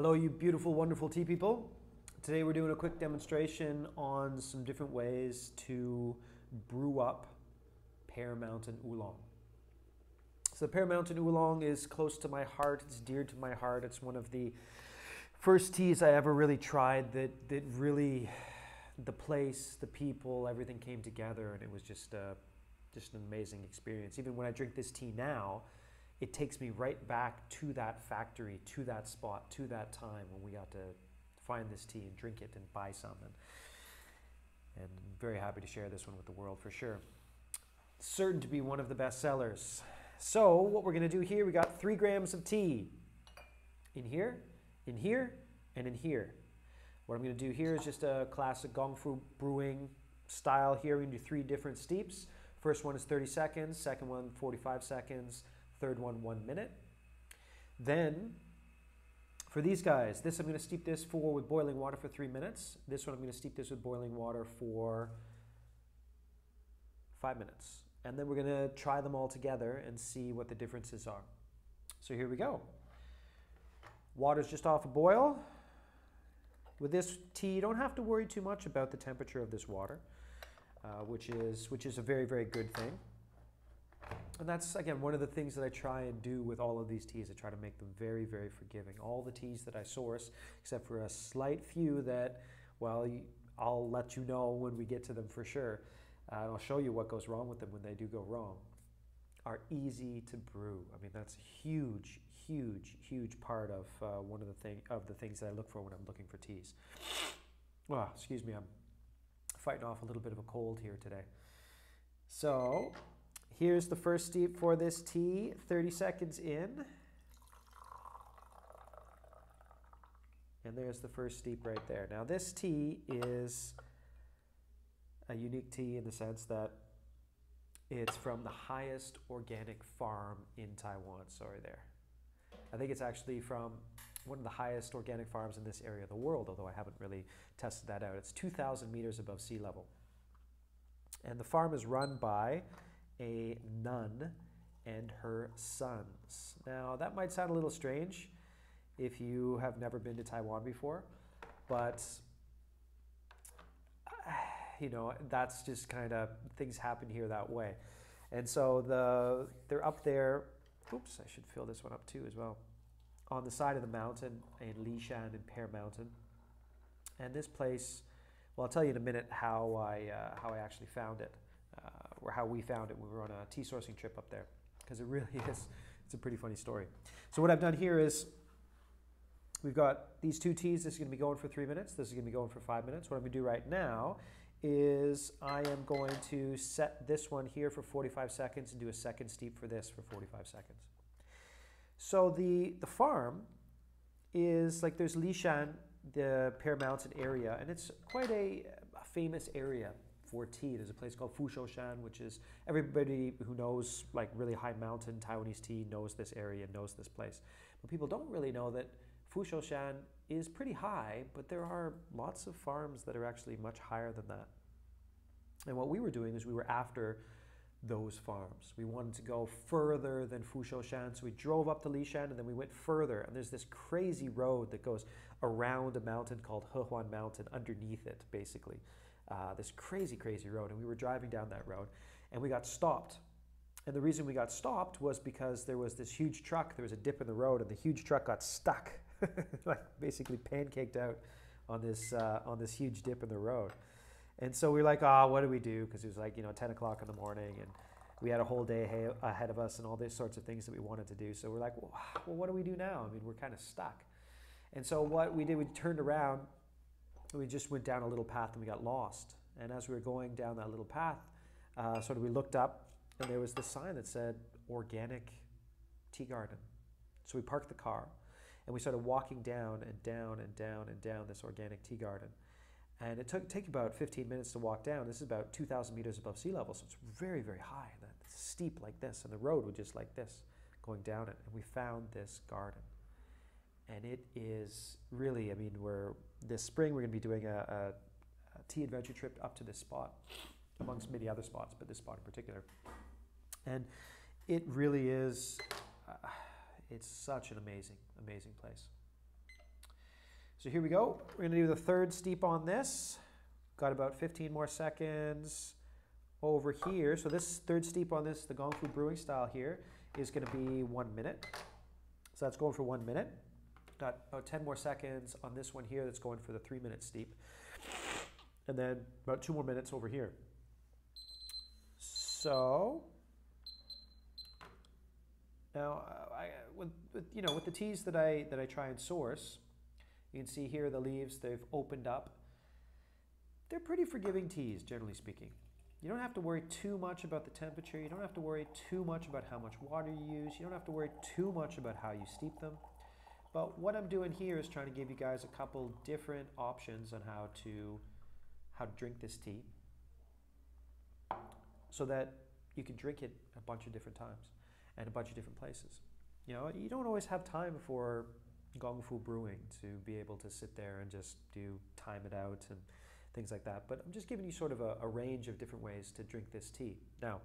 Hello, you beautiful, wonderful tea people. Today we're doing a quick demonstration on some different ways to brew up Pear Mountain Oolong. So the Pear Mountain Oolong is close to my heart. It's dear to my heart. It's one of the first teas I ever really tried that really, the place, the people, everything came together, and it was just an amazing experience. Even when I drink this tea now, it takes me right back to that factory, to that spot, to that time when we got to find this tea and drink it and buy some. And I'm very happy to share this one with the world for sure. Certain to be one of the best sellers. So what we're going to do here, we got 3 grams of tea in here, and in here. What I'm going to do here is just a classic Gong Fu brewing style here. We're going to do 3 different steeps. First one is 30 seconds, second one 45 seconds, third one 1 minute. Then for these guys, this I'm going to steep this with boiling water for 3 minutes. This one I'm going to steep this with boiling water for 5 minutes. And then we're going to try them all together and see what the differences are. So here we go. Water's just off a boil. With this tea, you don't have to worry too much about the temperature of this water, which is a very, very good thing. And that's, again, one of the things that I try and do with all of these teas. I try to make them very, very forgiving. All the teas that I source, except for a slight few that, well, I'll let you know when we get to them for sure. I'll show you what goes wrong with them when they do go wrong, are easy to brew. I mean, that's a huge, huge, huge part of one of the things that I look for when I'm looking for teas. Well, excuse me, I'm fighting off a little bit of a cold here today. So here's the first steep for this tea, 30 seconds in. And there's the first steep right there. Now this tea is a unique tea in the sense that it's from the highest organic farm in Taiwan. Sorry there. I think it's actually from one of the highest organic farms in this area of the world, although I haven't really tested that out. It's 2,000 meters above sea level. And the farm is run by a nun and her sons. Now, that might sound a little strange if you have never been to Taiwan before, but you know, that's just kind of, things happen here that way. And so they're up there, oops, I should fill this one up too as well, on the side of the mountain in Lishan in Pear Mountain. And this place, well, I'll tell you in a minute how I actually found it, or how we found it when we were on a tea sourcing trip up there, because it really is, it's a pretty funny story. So what I've done here is, we've got these 2 teas. This is going to be going for 3 minutes. This is going to be going for 5 minutes. What I'm going to do right now is I am going to set this one here for 45 seconds and do a second steep for this for 45 seconds. So the farm is, like, there's Lishan, the Pear Mountain area, and it's quite a famous area for tea. There's a place called Fushoshan, which is, everybody who knows like really high mountain Taiwanese tea knows this area, knows this place. But people don't really know that Fushoshan is pretty high, but there are lots of farms that are actually much higher than that. And what we were doing is we were after those farms. We wanted to go further than Fushoshan, so we drove up to Lishan and then we went further. And there's this crazy road that goes around a mountain called Hehuan Mountain, underneath it, basically. This crazy, crazy road. And we were driving down that road and we got stopped. And the reason we got stopped was because there was this huge truck, there was a dip in the road, and the huge truck got stuck, like basically pancaked out on this huge dip in the road. And so we were like, oh, what do we do? Because it was like, 10 o'clock in the morning, and we had a whole day ahead of us and all these sorts of things that we wanted to do. So we're like, well, what do we do now? I mean, we're kind of stuck. And so what we did, we turned around, we just went down a little path and we got lost. And as we were going down that little path, sort of we looked up, and there was this sign that said organic tea garden. So we parked the car and we started walking down and down and down and down this organic tea garden. And it took about 15 minutes to walk down. This is about 2,000 meters above sea level, so it's very, very high. And it's steep like this, and the road was just like this, going down it. And we found this garden. And it is really, I mean, this spring we're going to be doing a tea adventure trip up to this spot, amongst many other spots, but this spot in particular. And it really is, it's such an amazing, amazing place. So here we go. We're going to do the third steep on this. Got about 15 more seconds over here. So this third steep on this, the Gong Fu brewing style here, is going to be 1 minute. So that's going for 1 minute. Got about 10 more seconds on this one here that's going for the 3-minute steep. And then about 2 more minutes over here. So now, with the teas that I try and source, you can see here the leaves, they've opened up. They're pretty forgiving teas, generally speaking. You don't have to worry too much about the temperature. You don't have to worry too much about how much water you use. You don't have to worry too much about how you steep them. But what I'm doing here is trying to give you guys a couple different options on how to drink this tea, so that you can drink it a bunch of different times and a bunch of different places. You know, you don't always have time for Gong Fu brewing to be able to sit there and just time it out and things like that. But I'm just giving you sort of a range of different ways to drink this tea. Now,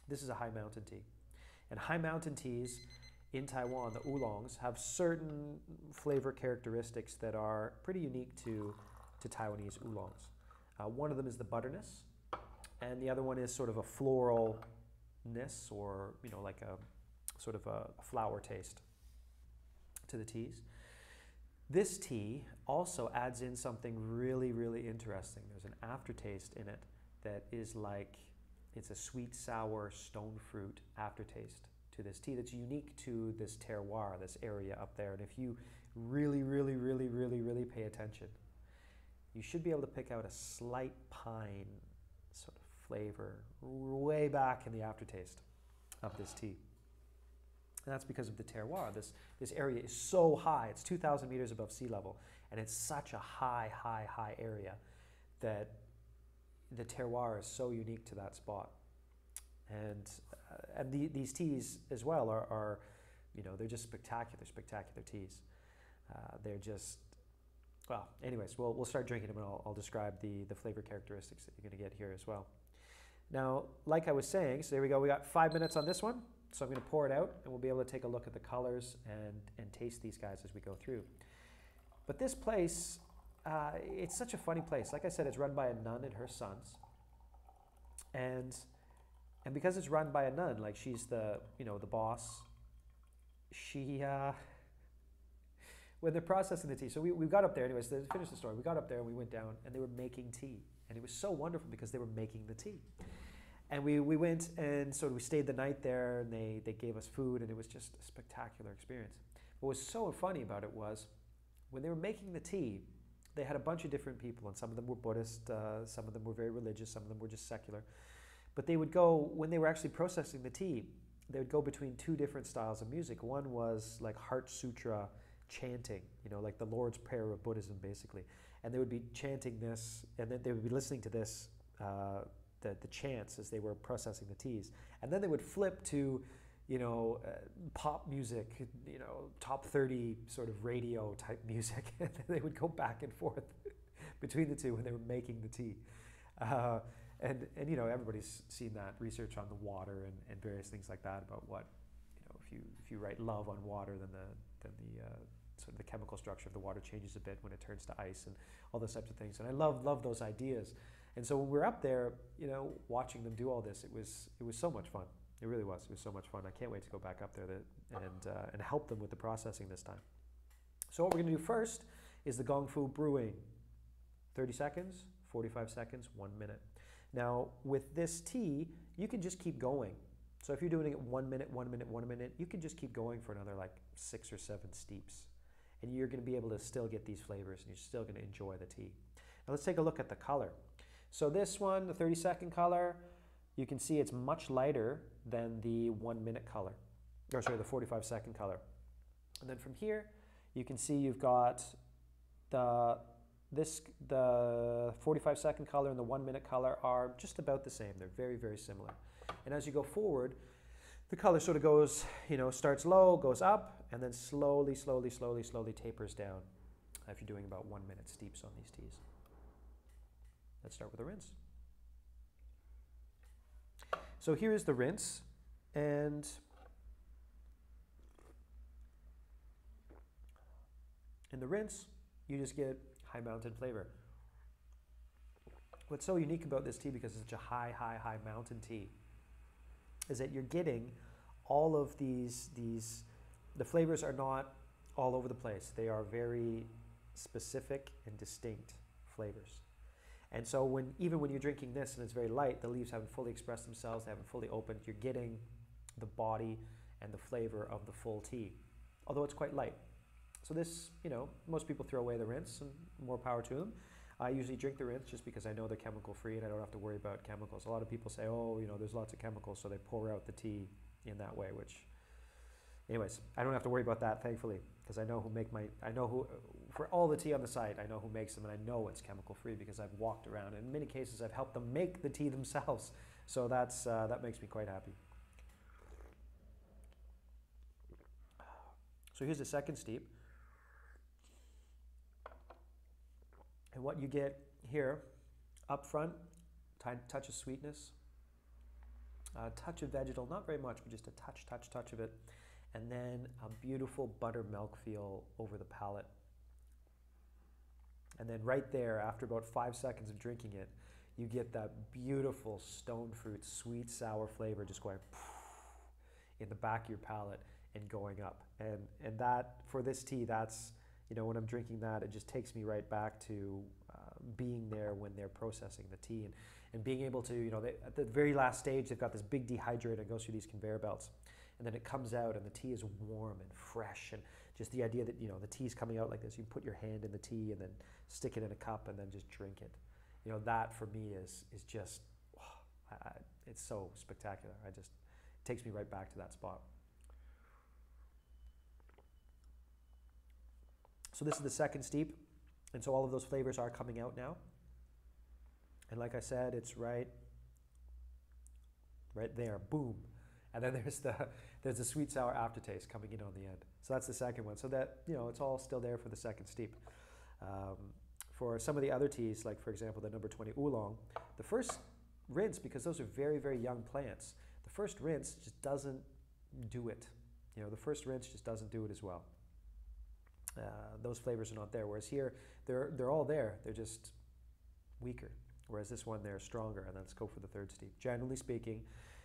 this is a high mountain tea. And high mountain teas in Taiwan, the oolongs, have certain flavor characteristics that are pretty unique to Taiwanese oolongs. One of them is the butterness, and the other one is sort of a floralness, or like a sort of a flower taste to the teas. This tea also adds in something really, really interesting. There's an aftertaste in it that is like, it's a sweet, sour, stone fruit aftertaste to this tea that's unique to this terroir, this area up there. And if you really, really, really, really, really pay attention, you should be able to pick out a slight pine sort of flavor way back in the aftertaste of this tea. And that's because of the terroir. This area is so high. It's 2,000 meters above sea level. And it's such a high, high, high area that the terroir is so unique to that spot. And these teas as well are they're just spectacular, spectacular teas. They're just, well, anyways, we'll start drinking them, and I'll describe the flavor characteristics that you're going to get here as well. Now, like I was saying, so there we go. We got 5 minutes on this one. So I'm going to pour it out, and we'll be able to take a look at the colors and taste these guys as we go through. But this place, it's such a funny place. Like I said, it's run by a nun and her sons. And because it's run by a nun, like she's the boss, she, when they're processing the tea, so we got up there, anyways, to finish the story, we got up there and we went down and they were making tea. And it was so wonderful because they were making the tea. And we went, and so we stayed the night there, and they gave us food, and it was just a spectacular experience. What was so funny about it was, when they were making the tea, they had a bunch of different people, and some of them were Buddhist, some of them were very religious, some of them were just secular. But they would go, when they were actually processing the tea, they would go between two different styles of music. One was like Heart Sutra chanting, like the Lord's Prayer of Buddhism, basically. And they would be chanting this, and then they would be listening to this, the chants as they were processing the teas. And then they would flip to, pop music, top 30 sort of radio type music. And they would go back and forth between the two when they were making the tea. And everybody's seen that research on the water and various things like that about what, if you write love on water, then the sort of the chemical structure of the water changes a bit when it turns to ice and all those types of things. And I love those ideas. And so when we were up there, watching them do all this, it was so much fun. It really was. It was so much fun. I can't wait to go back up there and help them with the processing this time. So what we're going to do first is the Gong Fu brewing. 30 seconds, 45 seconds, 1 minute. Now, with this tea, you can just keep going. So if you're doing it 1 minute, 1 minute, 1 minute, you can just keep going for another like 6 or 7 steeps. And you're going to be able to still get these flavors, and you're still going to enjoy the tea. Now let's take a look at the color. So this one, the 30-second color, you can see it's much lighter than the 1 minute color, or sorry, the 45-second color. And then from here, you can see you've got the 45-second color and the 1 minute color are just about the same. They're very, very similar. And as you go forward, the color sort of goes, starts low, goes up, and then slowly, slowly, slowly, slowly tapers down if you're doing about 1 minute steeps on these teas. Let's start with the rinse. So here is the rinse, and In the rinse, you just get high mountain flavor. What's so unique about this tea, because it's such a high, high, high mountain tea, is that you're getting all of these, the flavors are not all over the place. They are very specific and distinct flavors. And so even when you're drinking this and it's very light, the leaves haven't fully expressed themselves, they haven't fully opened, you're getting the body and the flavor of the full tea, although it's quite light. So this, most people throw away the rinse, and more power to them. I usually drink the rinse just because I know they're chemical free and I don't have to worry about chemicals. A lot of people say, oh, there's lots of chemicals, so they pour out the tea in that way, which, anyways, I don't have to worry about that, thankfully, because I know who, for all the tea on the site, I know who makes them, and I know it's chemical free because I've walked around, and in many cases I've helped them make the tea themselves. So that makes me quite happy. So here's the second steep. And what you get here, up front, touch of sweetness, a touch of vegetal, not very much, but just a touch of it. And then a beautiful buttermilk feel over the palate. And then right there, after about 5 seconds of drinking it, you get that beautiful stone fruit, sweet, sour flavor just going in the back of your palate and going up. And that, for this tea, that's, when I'm drinking that, it just takes me right back to being there when they're processing the tea and being able to, at the very last stage, they've got this big dehydrator that goes through these conveyor belts. And then it comes out and the tea is warm and fresh, and just the idea that, the tea's coming out like this, you put your hand in the tea and then stick it in a cup and then just drink it. That for me is just, it's so spectacular. It takes me right back to that spot. So this is the second steep, and so all of those flavors are coming out now. And like I said, it's right there, boom. And then there's the sweet sour aftertaste coming in on the end. So that's the second one. So that, it's all still there for the second steep. For some of the other teas, like for example, the number 20 Oolong, the first rinse, because those are very, very young plants, the first rinse just doesn't do it. The first rinse just doesn't do it as well. Those flavors are not there. Whereas here, they're all there. They're just weaker. Whereas this one, they're stronger. And let's go for the third steep. Generally speaking,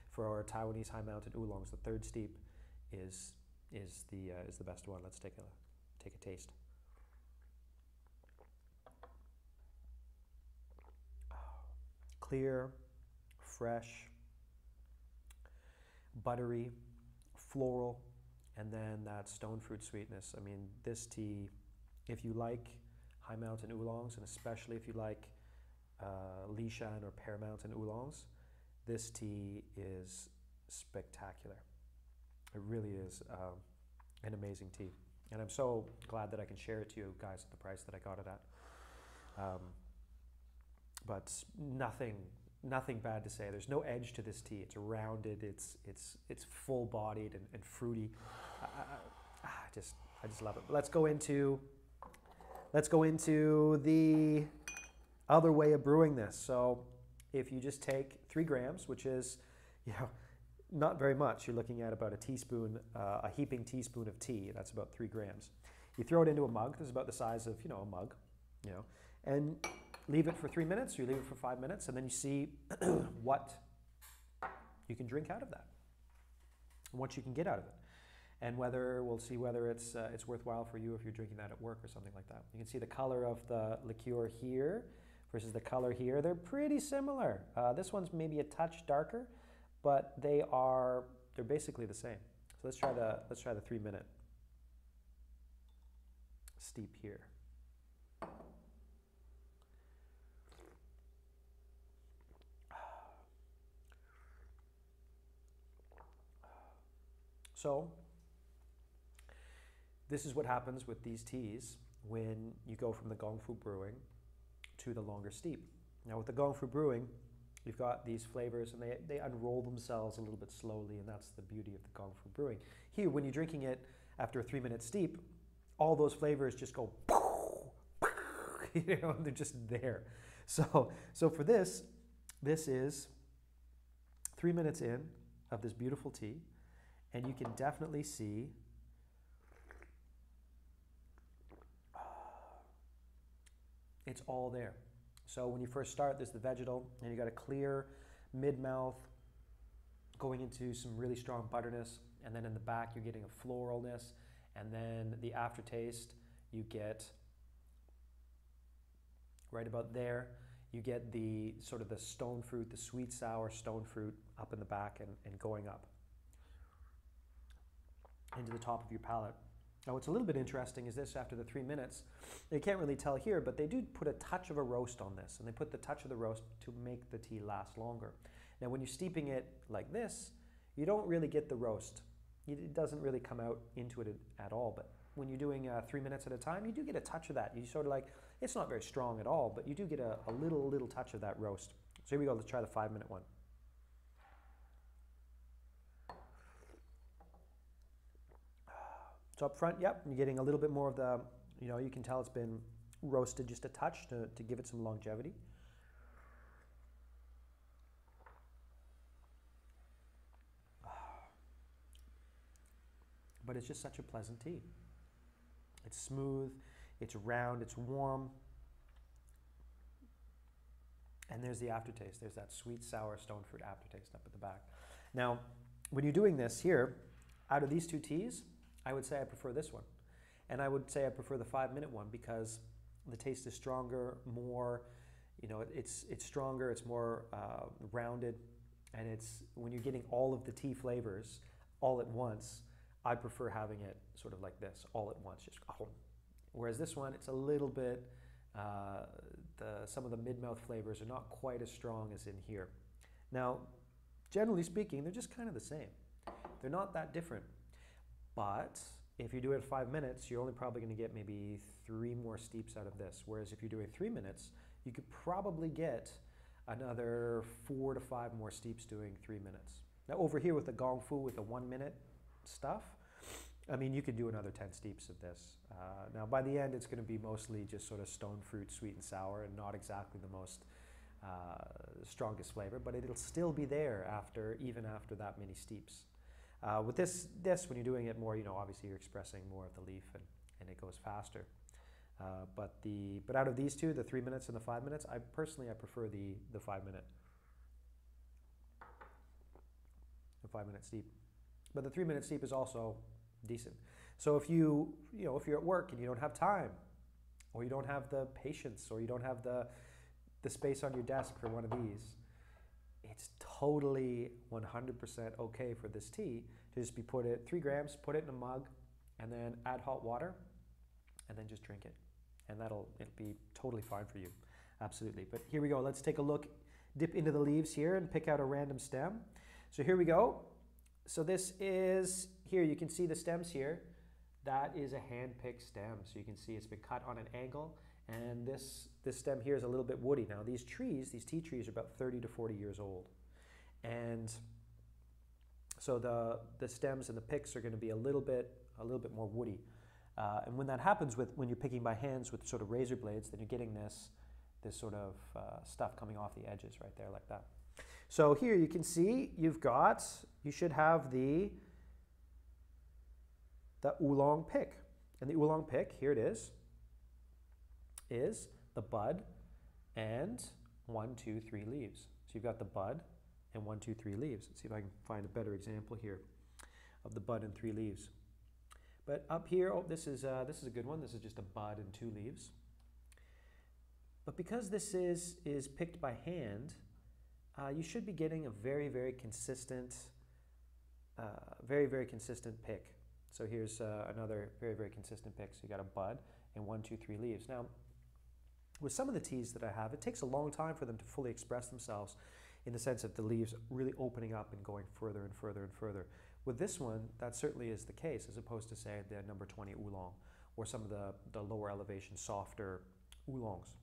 for our Taiwanese high mountain oolongs, the third steep is the best one. Let's take a taste. Clear, fresh, buttery, floral, and then that stone fruit sweetness. I mean, this tea, if you like high mountain oolongs, and especially if you like Lishan or Pear Mountain Oolongs, this tea is spectacular. It really is an amazing tea. And I'm so glad that I can share it to you guys at the price that I got it at. But nothing bad to say. There's no edge to this tea. It's rounded, it's full-bodied and fruity. I just love it. But let's go into the other way of brewing this. So if you just take 3 grams, which is, not very much. You're looking at about a teaspoon, a heaping teaspoon of tea. That's about 3 grams. You throw it into a mug. This is about the size of, a mug, and leave it for 3 minutes, or you leave it for 5 minutes, and then you see what you can drink out of that, and what you can get out of it, and we'll see whether it's worthwhile for you if you're drinking that at work or something like that. You can see the color of the liqueur here versus the color here. They're pretty similar. This one's maybe a touch darker, but they're basically the same. So let's try the 3-minute steep here. So this is what happens with these teas when you go from the Gongfu brewing to the longer steep. Now with the Gongfu brewing, you've got these flavors and they unroll themselves a little bit slowly, and that's the beauty of the Gongfu brewing. Here, when you're drinking it after a 3-minute steep, all those flavors just go, they're just there. So for this is 3 minutes in of this beautiful tea, and you can definitely see It's all there. So when you first start, there's the vegetal, and you got a clear mid-mouth going into some really strong butterness, and then in the back you're getting a floralness, and then the aftertaste you get right about there. You get the sort of the stone fruit, the sweet sour stone fruit up in the back and going up into the top of your palate. Now what's a little bit interesting is this, after the 3 minutes, you can't really tell here, but they do put a touch of a roast on this, and they put the touch of the roast to make the tea last longer. Now when you're steeping it like this, you don't really get the roast. It doesn't really come out into it at all, but when you're doing 3 minutes at a time, you do get a touch of that. You sort of like, it's not very strong at all, but you do get a little touch of that roast. So here we go, let's try the 5-minute one. So up front, yep, you're getting a little bit more of the, you can tell it's been roasted just a touch to give it some longevity. But it's just such a pleasant tea. It's smooth, it's round, it's warm. And there's the aftertaste. There's that sweet, sour stone fruit aftertaste up at the back. Now, when you're doing this here, out of these two teas, I would say I prefer this one. And I would say I prefer the 5-minute one because the taste is stronger, more, it's stronger, it's more rounded, and it's, when you're getting all of the tea flavors all at once, I prefer having it sort of like this, all at once, just, whereas this one, it's a little bit, some of the mid-mouth flavors are not quite as strong as in here. Now, generally speaking, they're just kind of the same. They're not that different. But if you do it at 5 minutes, you're only probably going to get maybe 3 more steeps out of this. Whereas if you're doing 3 minutes, you could probably get another 4 to 5 more steeps doing 3 minutes. Now over here with the Gong Fu, with the 1-minute stuff, I mean, you could do another 10 steeps of this. Now by the end, it's going to be mostly just sort of stone fruit, sweet and sour, and not exactly the most strongest flavor, but it'll still be there even after that many steeps. With this, when you're doing it more, obviously you're expressing more of the leaf and it goes faster. But out of these two, the 3 minutes and the 5 minutes, I prefer the 5-minute. The 5-minute steep. But the 3-minute steep is also decent. So if you're at work and you don't have time, or you don't have the patience, or you don't have the space on your desk for one of these, it's totally 100% okay for this tea to just be 3 grams, put it in a mug, and then add hot water, and then just drink it. And it'll be totally fine for you, absolutely. But here we go, let's take a look, dip into the leaves here and pick out a random stem. So here we go. So this is, here you can see the stems here. That is a hand-picked stem. So you can see it's been cut on an angle, and this stem here is a little bit woody. Now these tea trees are about 30 to 40 years old. And so the stems and the picks are going to be a little bit more woody. And when that happens when you're picking by hands with sort of razor blades, then you're getting this sort of stuff coming off the edges right there like that. So here you can see you should have the oolong pick. And the oolong pick, here it is the bud and 1, 2, 3 leaves. So you've got the bud and 1, 2, 3 leaves. Let's see if I can find a better example here of the bud and 3 leaves. But up here, this is a good one. This is just a bud and 2 leaves. But because this is picked by hand, you should be getting a very, very consistent, pick. So here's another very, very consistent pick. So you got a bud and 1, 2, 3 leaves. Now, with some of the teas that I have, it takes a long time for them to fully express themselves in the sense of the leaves really opening up and going further and further and further. With this one, that certainly is the case, as opposed to, say, the number 20 oolong or some of the lower elevation, softer oolongs.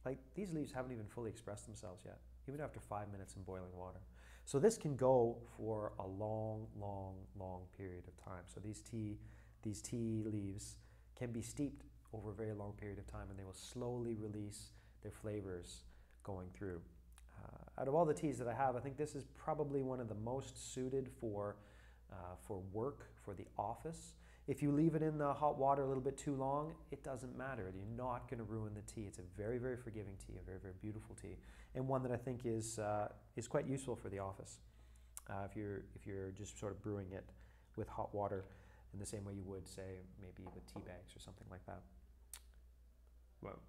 Like, these leaves haven't even fully expressed themselves yet, even after 5 minutes in boiling water. So this can go for a long, long, long period of time. So these tea leaves can be steeped over a very long period of time, and they will slowly release their flavors going through. Out of all the teas that I have, I think this is probably one of the most suited for work, for the office. If you leave it in the hot water a little bit too long, it doesn't matter. You're not going to ruin the tea. It's a very, very forgiving tea, a very, very beautiful tea, and one that I think is quite useful for the office. If you're just sort of brewing it with hot water in the same way you would, say, maybe with tea bags or something like that. Wow.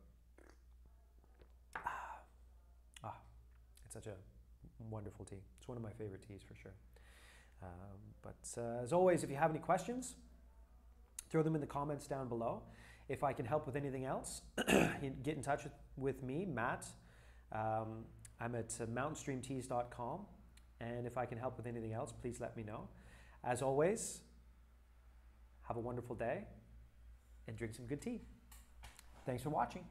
It's such a wonderful tea. It's one of my favorite teas for sure. But as always, if you have any questions, throw them in the comments down below. If I can help with anything else, get in touch with me, Matt. I'm at mountainstreamteas.com. And if I can help with anything else, please let me know. As always, have a wonderful day and drink some good tea. Thanks for watching.